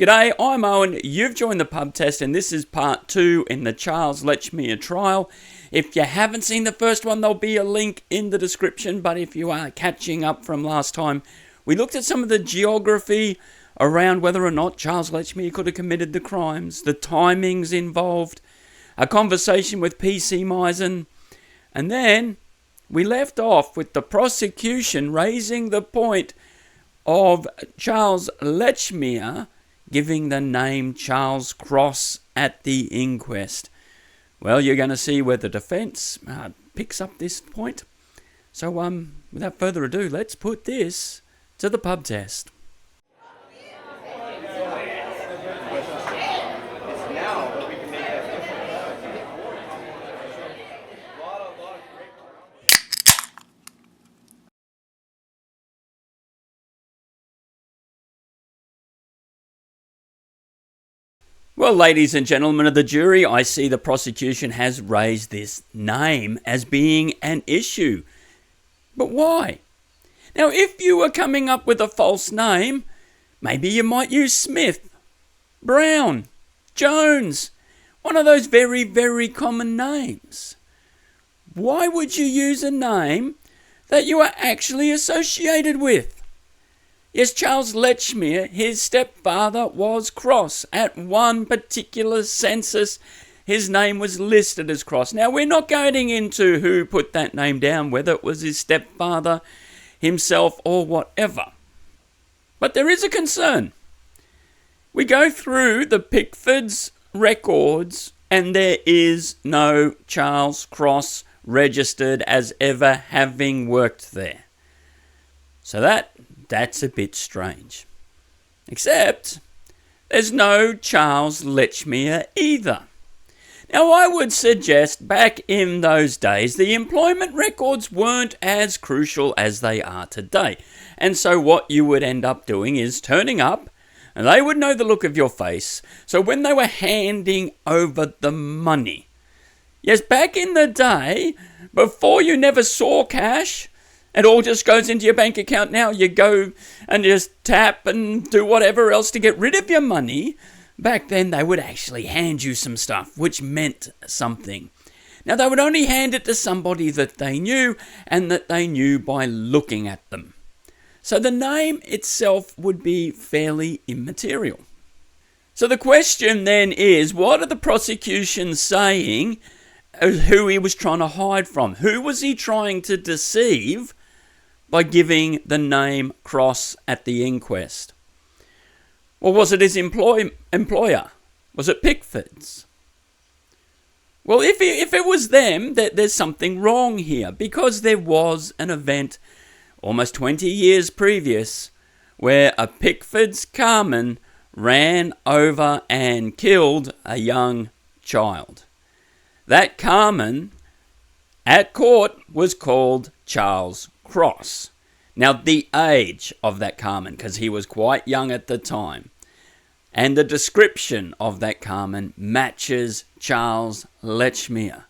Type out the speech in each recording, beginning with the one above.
G'day, I'm Owen. You've joined the pub test, and this is part 2 in the Charles Lechmere trial. If you haven't seen the first one, there'll be a link in the description, but if you are catching up from last time, we looked at some of the geography around whether or not Charles Lechmere could have committed the crimes, the timings involved, a conversation with P.C. Misen, and then we left off with the prosecution raising the point of Charles Lechmere giving the name Charles Cross at the inquest. Well, you're going to see where the defence picks up this point. So, without further ado, let's put this to the pub test. Well, ladies and gentlemen of the jury, I see the prosecution has raised this name as being an issue. But why? Now, if you were coming up with a false name, maybe you might use Smith, Brown, Jones, one of those very, very common names. Why would you use a name that you are actually associated with? Yes, Charles Lechmere, his stepfather, was Cross. At one particular census, his name was listed as Cross. Now, we're not going into who put that name down, whether it was his stepfather, himself, or whatever. But there is a concern. We go through the Pickford's records, and there is no Charles Cross registered as ever having worked there. So that's a bit strange. Except, there's no Charles Lechmere either. Now, I would suggest back in those days, the employment records weren't as crucial as they are today. And so what you would end up doing is turning up, and they would know the look of your face. So when they were handing over the money, yes, back in the day, before you never saw cash, it all just goes into your bank account now. You go and just tap and do whatever else to get rid of your money. Back then, they would actually hand you some stuff, which meant something. Now, they would only hand it to somebody that they knew, and that they knew by looking at them. So the name itself would be fairly immaterial. So the question then is, what are the prosecution saying who he was trying to hide from? Who was he trying to deceive by giving the name Cross at the inquest? Or was it his employer? Was it Pickford's? Well, if it was them, there's something wrong here, because there was an event almost 20 years previous where a Pickford's carman ran over and killed a young child. That carman at court was called Charles Cross. Now, the age of that carman, because he was quite young at the time, and the description of that carman matches Charles Lechmere.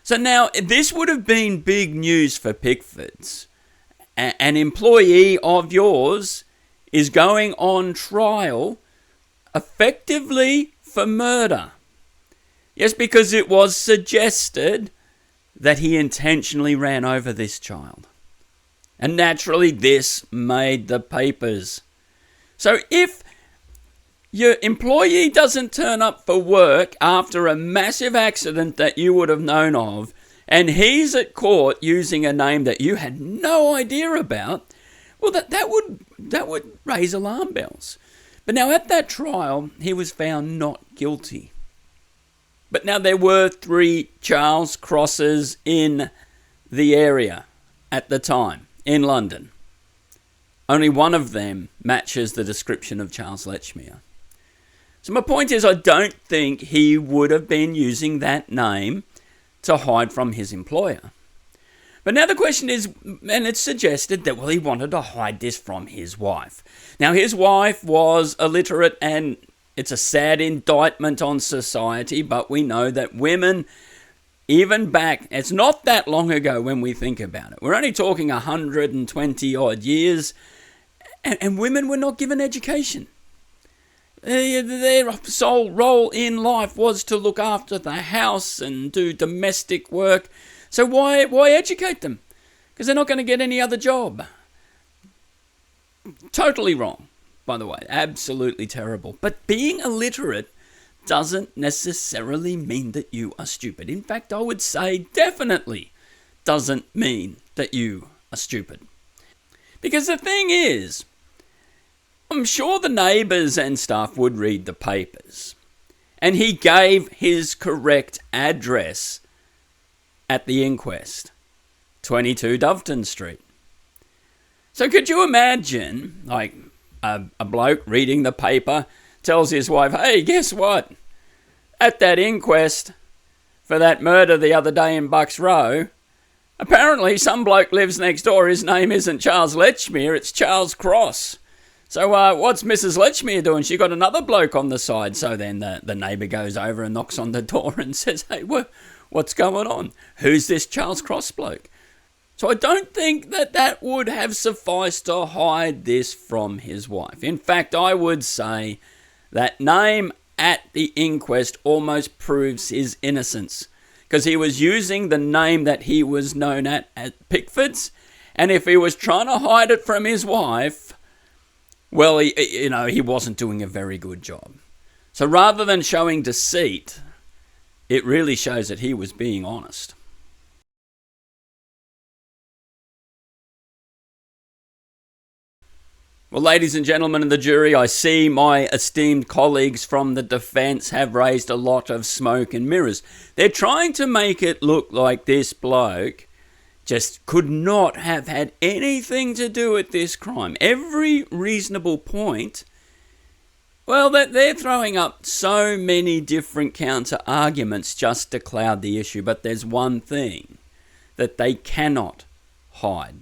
So now, this would have been big news for Pickford's. An employee of yours is going on trial effectively for murder. Yes, because it was suggested that he intentionally ran over this child. And naturally, this made the papers. So if your employee doesn't turn up for work after a massive accident that you would have known of, and he's at court using a name that you had no idea about, well, that would raise alarm bells. But now at that trial, he was found not guilty. But now there were 3 Charles Crosses in the area at the time, in London. Only one of them matches the description of Charles Lechmere. So my point is, I don't think he would have been using that name to hide from his employer. But now the question is, and it's suggested that, well, he wanted to hide this from his wife. Now, his wife was illiterate, and it's a sad indictment on society, but we know that women, even back, it's not that long ago when we think about it. We're only talking 120 odd years, and women were not given education. Their sole role in life was to look after the house and do domestic work. So why educate them? Because they're not going to get any other job. Totally wrong, by the way. Absolutely terrible. But being illiterate doesn't necessarily mean that you are stupid. In fact, I would say definitely doesn't mean that you are stupid. Because the thing is, I'm sure the neighbours and stuff would read the papers. And he gave his correct address at the inquest. 22 Doveton Street. So could you imagine, like, a bloke reading the paper tells his wife, hey, guess what? At that inquest for that murder the other day in Bucks Row, apparently some bloke lives next door. His name isn't Charles Lechmere, it's Charles Cross. So what's Mrs. Lechmere doing? She got another bloke on the side. So then the neighbour goes over and knocks on the door and says, hey, what's going on? Who's this Charles Cross bloke? So I don't think that would have sufficed to hide this from his wife. In fact, I would say that name at the inquest almost proves his innocence, because he was using the name that he was known at Pickford's, and if he was trying to hide it from his wife, well, he wasn't doing a very good job. So rather than showing deceit, it really shows that he was being honest. Well, ladies and gentlemen of the jury, I see my esteemed colleagues from the defence have raised a lot of smoke and mirrors. They're trying to make it look like this bloke just could not have had anything to do with this crime. Every reasonable point, well, they're throwing up so many different counter-arguments just to cloud the issue. But there's one thing that they cannot hide,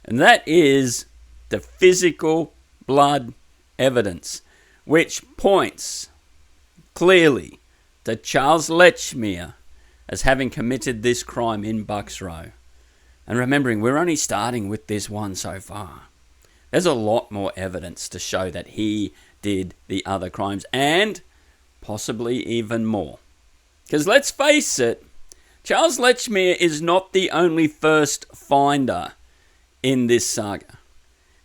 and that is the physical blood evidence, which points clearly to Charles Lechmere as having committed this crime in Bucks Row. And remembering, we're only starting with this one so far. There's a lot more evidence to show that he did the other crimes, and possibly even more. Because let's face it, Charles Lechmere is not the only first finder in this saga.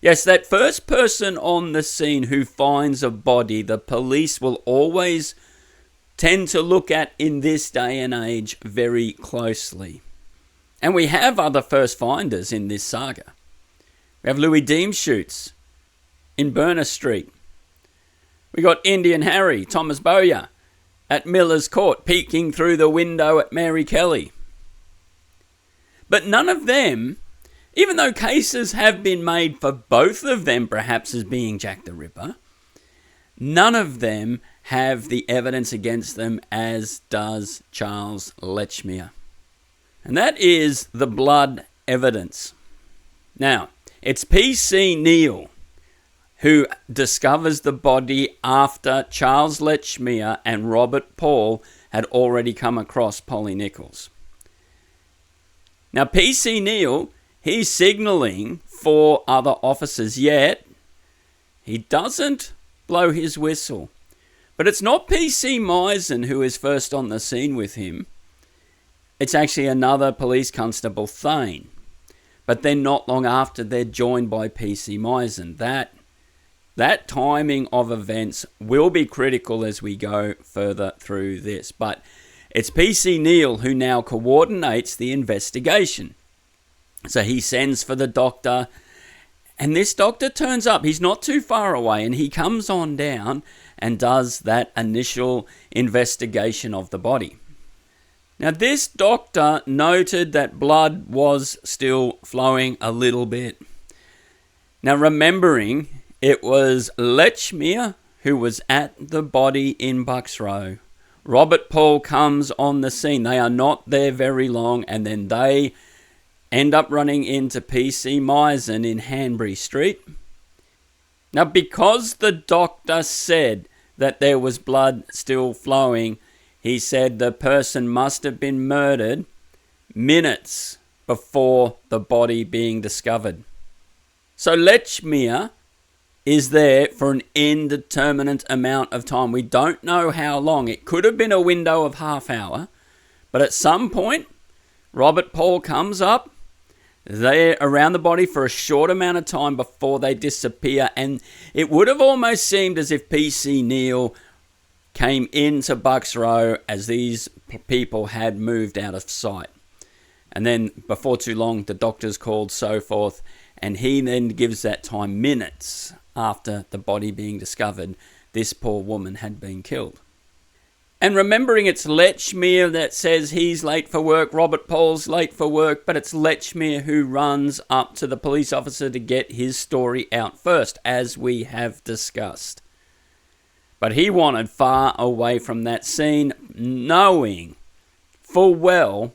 Yes, that first person on the scene who finds a body, the police will always tend to look at in this day and age very closely. And we have other first finders in this saga. We have Louis Deemshoots in Burner Street. We got Indian Harry, Thomas Bowyer, at Miller's Court, peeking through the window at Mary Kelly. But none of them, even though cases have been made for both of them perhaps as being Jack the Ripper, none of them have the evidence against them as does Charles Lechmere. And that is the blood evidence. Now, it's P.C. Neal who discovers the body after Charles Lechmere and Robert Paul had already come across Polly Nichols. Now, P.C. Neal, he's signalling for other officers, yet he doesn't blow his whistle. But it's not P.C. Misen who is first on the scene with him. It's actually another police constable, Thane. But then not long after, they're joined by P.C. Misen. That timing of events will be critical as we go further through this. But it's P.C. Neal who now coordinates the investigation. So he sends for the doctor, and this doctor turns up. He's not too far away, and he comes on down and does that initial investigation of the body. Now, this doctor noted that blood was still flowing a little bit. Now, remembering, it was Lechmere who was at the body in Bucks Row. Robert Paul comes on the scene. They are not there very long, and then they end up running into P.C. Misen in Hanbury Street. Now, because the doctor said that there was blood still flowing, he said the person must have been murdered minutes before the body being discovered. So Lechmere is there for an indeterminate amount of time. We don't know how long. It could have been a window of half hour, but at some point, Robert Paul comes up. They're around the body for a short amount of time before they disappear, and it would have almost seemed as if PC Neal came into Bucks Row as these people had moved out of sight. And then before too long, the doctor's called, so forth, and he then gives that time minutes after the body being discovered. This poor woman had been killed. And remembering it's Lechmere that says he's late for work, Robert Paul's late for work, but it's Lechmere who runs up to the police officer to get his story out first, as we have discussed. But he wanted far away from that scene, knowing full well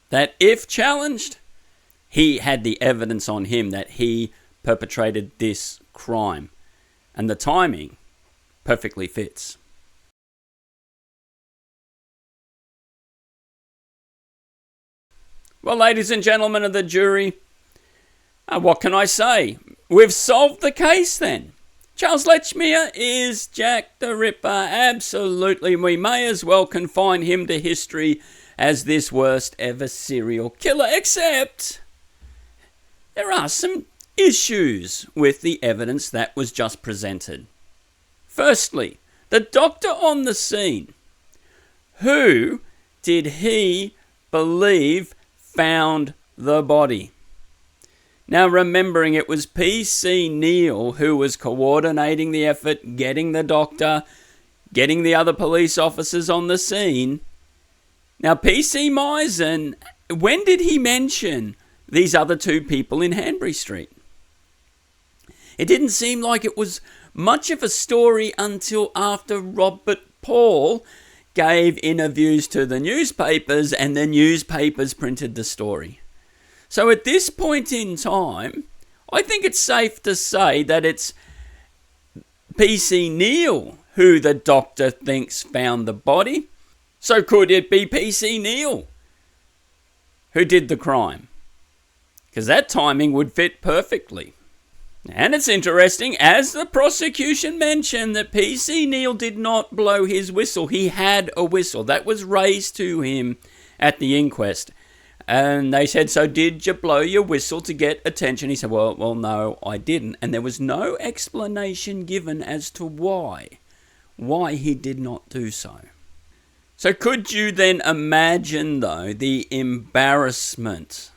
that if challenged, he had the evidence on him that he perpetrated this crime. And the timing perfectly fits. Well, ladies and gentlemen of the jury, what can I say? We've solved the case then. Charles Lechmere is Jack the Ripper. Absolutely, we may as well confine him to history as this worst ever serial killer, except there are some issues with the evidence that was just presented. Firstly, the doctor on the scene. Who did he believe found the body? Now, remembering it was PC Neal who was coordinating the effort, getting the doctor, getting the other police officers on the scene. Now, PC Misen, when did he mention these other two people in Hanbury Street? It didn't seem like it was much of a story until after Robert Paul gave interviews to the newspapers and the newspapers printed the story. So at this point in time, I think it's safe to say that it's PC Neal who the doctor thinks found the body. So could it be PC Neal who did the crime? Because that timing would fit perfectly. And it's interesting, as the prosecution mentioned, that PC Neal did not blow his whistle. He had a whistle that was raised to him at the inquest. And they said, so did you blow your whistle to get attention? He said, well, no, I didn't. And there was no explanation given as to why he did not do so. So could you then imagine, though, the embarrassment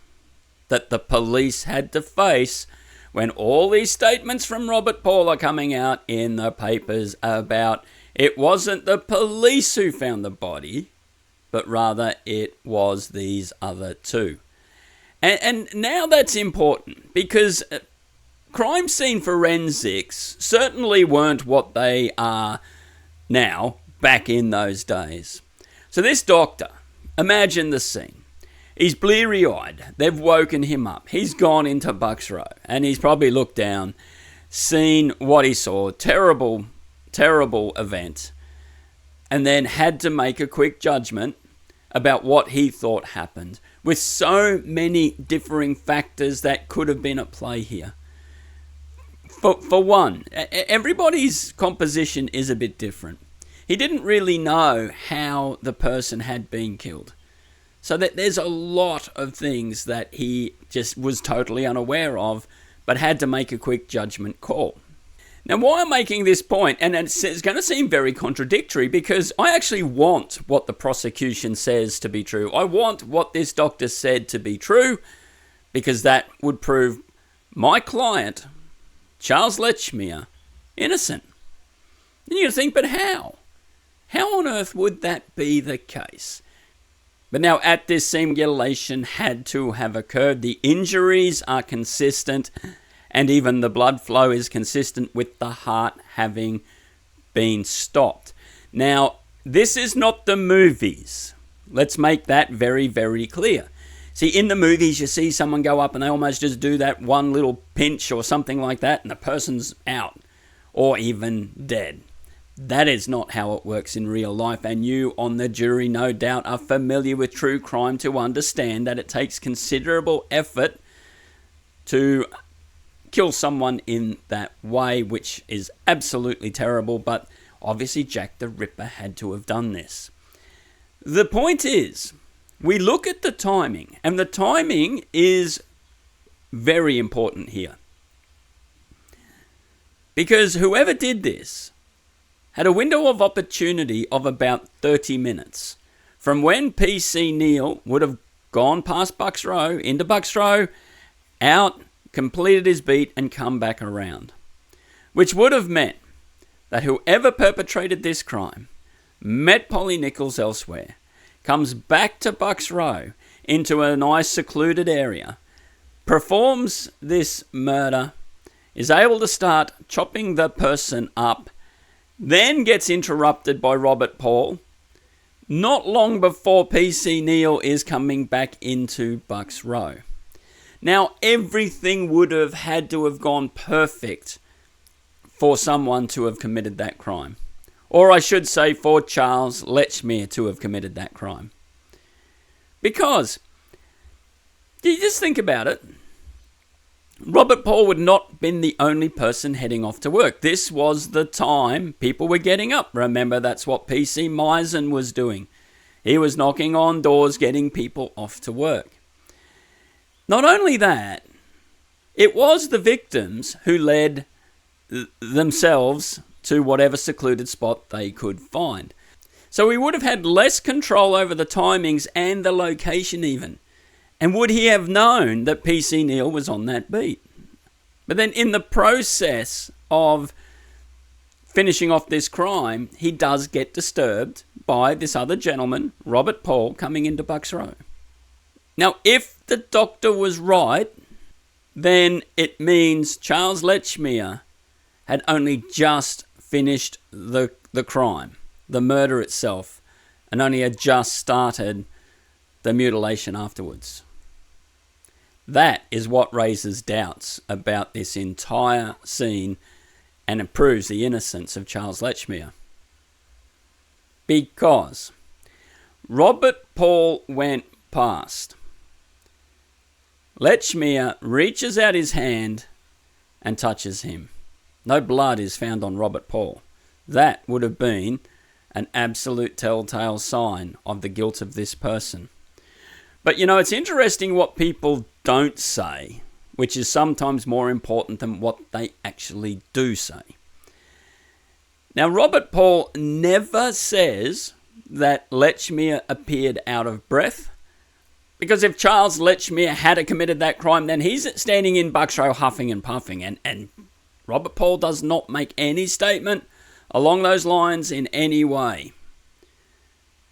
that the police had to face when all these statements from Robert Paul are coming out in the papers about it wasn't the police who found the body, but rather it was these other two. And now that's important, because crime scene forensics certainly weren't what they are now back in those days. So this doctor, imagine the scene. He's bleary-eyed. They've woken him up. He's gone into Bucks Row, and he's probably looked down, seen what he saw, terrible, terrible event, and then had to make a quick judgment about what he thought happened, with so many differing factors that could have been at play here. For one, everybody's composition is a bit different. He didn't really know how the person had been killed. So that there's a lot of things that he just was totally unaware of, but had to make a quick judgment call. Now, why I'm making this point, and it's going to seem very contradictory, because I actually want what the prosecution says to be true. I want what this doctor said to be true, because that would prove my client, Charles Lechmere, innocent. And you think, but how? How on earth would that be the case? But now, at this strangulation had to have occurred. The injuries are consistent, and even the blood flow is consistent with the heart having been stopped. Now, this is not the movies. Let's make that very, very clear. See, in the movies, you see someone go up and they almost just do that one little pinch or something like that, and the person's out, or even dead. That is not how it works in real life, and you on the jury no doubt are familiar with true crime to understand that it takes considerable effort to kill someone in that way, which is absolutely terrible, but obviously Jack the Ripper had to have done this. The point is, we look at the timing, and the timing is very important here. Because whoever did this had a window of opportunity of about 30 minutes from when PC Neil would have gone past Bucks Row, into Bucks Row, out, completed his beat, and come back around. Which would have meant that whoever perpetrated this crime met Polly Nichols elsewhere, comes back to Bucks Row into a nice secluded area, performs this murder, is able to start chopping the person up, then gets interrupted by Robert Paul, not long before PC Neil is coming back into Bucks Row. Now, everything would have had to have gone perfect for someone to have committed that crime. Or I should say for Charles Lechmere to have committed that crime. Because, you just think about it, Robert Paul would not have been the only person heading off to work. This was the time people were getting up. Remember, that's what PC Misen was doing. He was knocking on doors, getting people off to work. Not only that, it was the victims who led themselves to whatever secluded spot they could find. So he would have had less control over the timings and the location even. And would he have known that PC Neil was on that beat? But then in the process of finishing off this crime, he does get disturbed by this other gentleman, Robert Paul, coming into Bucks Row. Now, if the doctor was right, then it means Charles Lechmere had only just finished the crime, the murder itself, and only had just started the mutilation afterwards. That is what raises doubts about this entire scene, and it proves the innocence of Charles Lechmere. Because Robert Paul went past. Lechmere reaches out his hand and touches him. No blood is found on Robert Paul. That would have been an absolute telltale sign of the guilt of this person. But you know, it's interesting what people don't say, which is sometimes more important than what they actually do say. Now, Robert Paul never says that Lechmere appeared out of breath, because if Charles Lechmere had committed that crime, then he's standing in Bucks Row huffing and puffing, and Robert Paul does not make any statement along those lines in any way.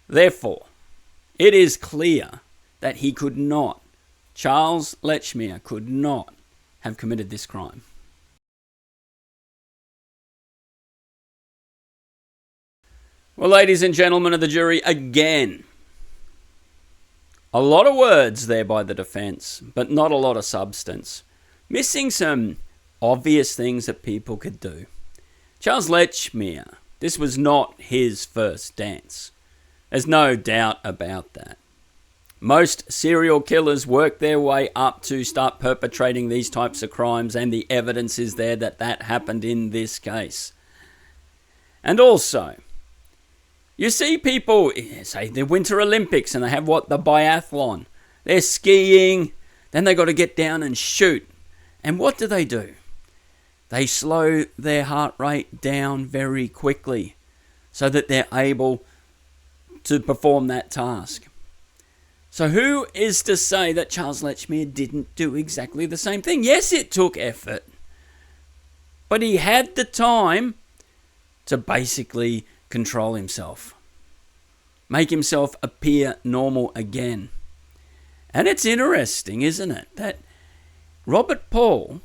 Therefore, it is clear that he could not, Charles Lechmere could not have committed this crime. Well, ladies and gentlemen of the jury, again, a lot of words there by the defense, but not a lot of substance. Missing some obvious things that people could do. Charles Lechmere, this was not his first dance. There's no doubt about that. Most serial killers work their way up to start perpetrating these types of crimes, and the evidence is there that that happened in this case. And also, you see people, say the Winter Olympics, and they have the biathlon. They're skiing, then they got to get down and shoot. And what do? They slow their heart rate down very quickly so that they're able to perform that task. So who is to say that Charles Lechmere didn't do exactly the same thing? Yes, it took effort, but he had the time to basically control himself, make himself appear normal again. And it's interesting, isn't it, that Robert Paul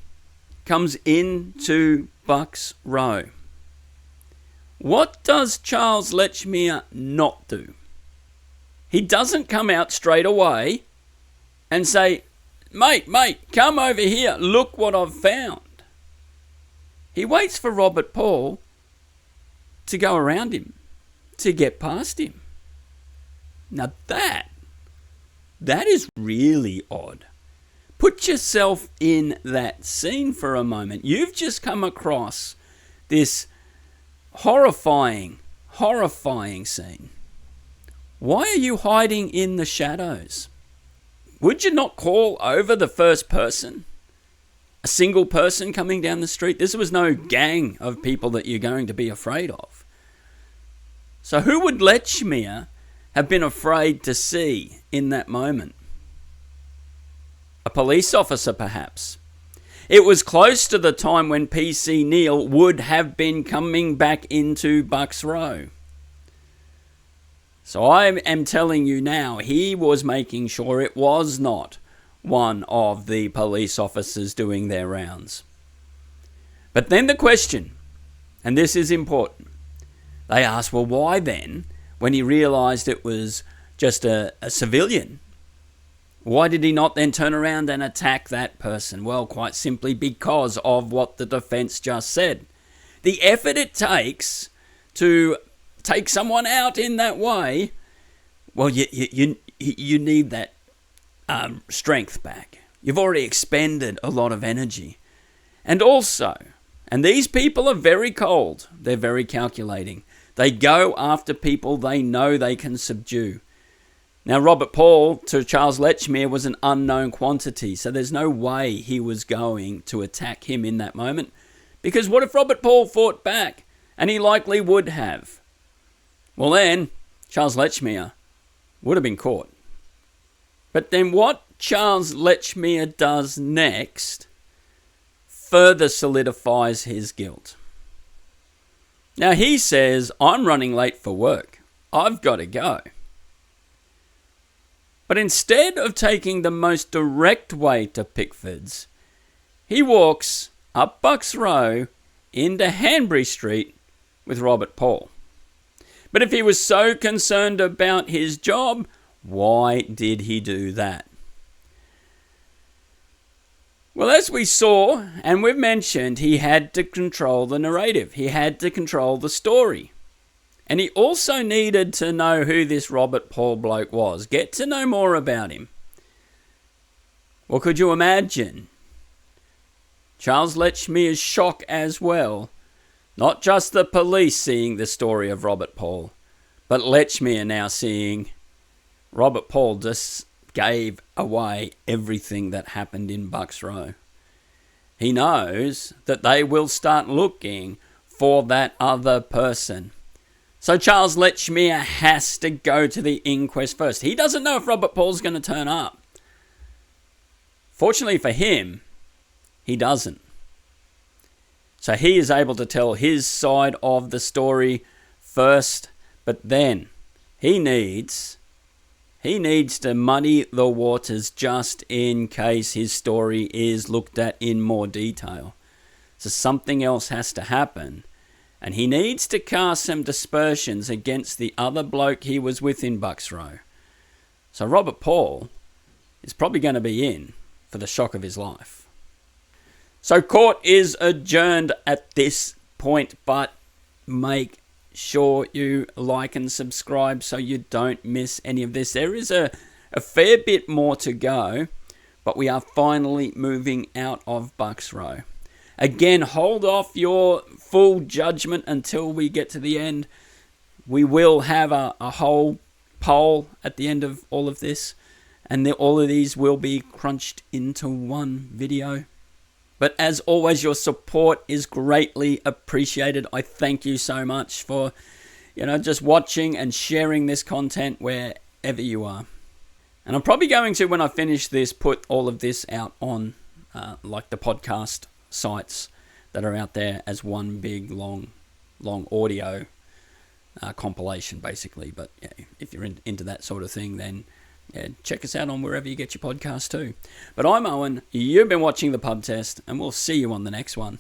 comes into Bucks Row. What does Charles Lechmere not do? He doesn't come out straight away and say, mate, come over here, look what I've found. He waits for Robert Paul to go around him, to get past him. Now that is really odd. Put yourself in that scene for a moment. You've just come across this horrifying scene. Why are you hiding in the shadows? Would you not call over the first person? A single person coming down the street? This was no gang of people that you're going to be afraid of. So who would Lechmere have been afraid to see in that moment? A police officer, perhaps. It was close to the time when PC Neil would have been coming back into Bucks Row. So I am telling you now, he was making sure it was not one of the police officers doing their rounds. But then the question, and this is important, they asked, well, why then, when he realised it was just a civilian, why did he not then turn around and attack that person? Well, quite simply because of what the defence just said. The effort it takes to take someone out in that way, well, you need that strength back. You've already expended a lot of energy. And also, and these people are very cold, they're very calculating. They go after people they know they can subdue. Now, Robert Paul to Charles Lechmere was an unknown quantity, so there's no way he was going to attack him in that moment. Because what if Robert Paul fought back? And he likely would have. Well then, Charles Lechmere would have been caught. But then what Charles Lechmere does next further solidifies his guilt. Now he says, I'm running late for work. I've got to go. But instead of taking the most direct way to Pickford's, he walks up Bucks Row into Hanbury Street with Robert Paul. But if he was so concerned about his job, why did he do that? Well, as we saw, and we've mentioned, he had to control the narrative. He had to control the story. And he also needed to know who this Robert Paul bloke was. Get to know more about him. Well, could you imagine Charles Lechmere's shock as well? Not just the police seeing the story of Robert Paul, but Lechmere now seeing Robert Paul just gave away everything that happened in Bucks Row. He knows that they will start looking for that other person. So Charles Lechmere has to go to the inquest first. He doesn't know if Robert Paul's going to turn up. Fortunately for him, he doesn't. So he is able to tell his side of the story first, but then he needs to muddy the waters just in case his story is looked at in more detail. So something else has to happen. And he needs to cast some dispersions against the other bloke he was with in Bucks Row. So Robert Paul is probably going to be in for the shock of his life. So court is adjourned at this point, but make sure you like and subscribe so you don't miss any of this. There is a fair bit more to go, but we are finally moving out of Bucks Row. Again, hold off your full judgment until we get to the end. We will have a whole poll at the end of all of this, and all of these will be crunched into one video. But as always, your support is greatly appreciated. I thank you so much for, just watching and sharing this content wherever you are. And I'm probably going to, when I finish this, put all of this out on like the podcast sites that are out there as one big long audio compilation, basically. But yeah, if you're into that sort of thing, then check us out on wherever you get your podcast too. But I'm Owen, you've been watching The Pub Test, and we'll see you on the next one.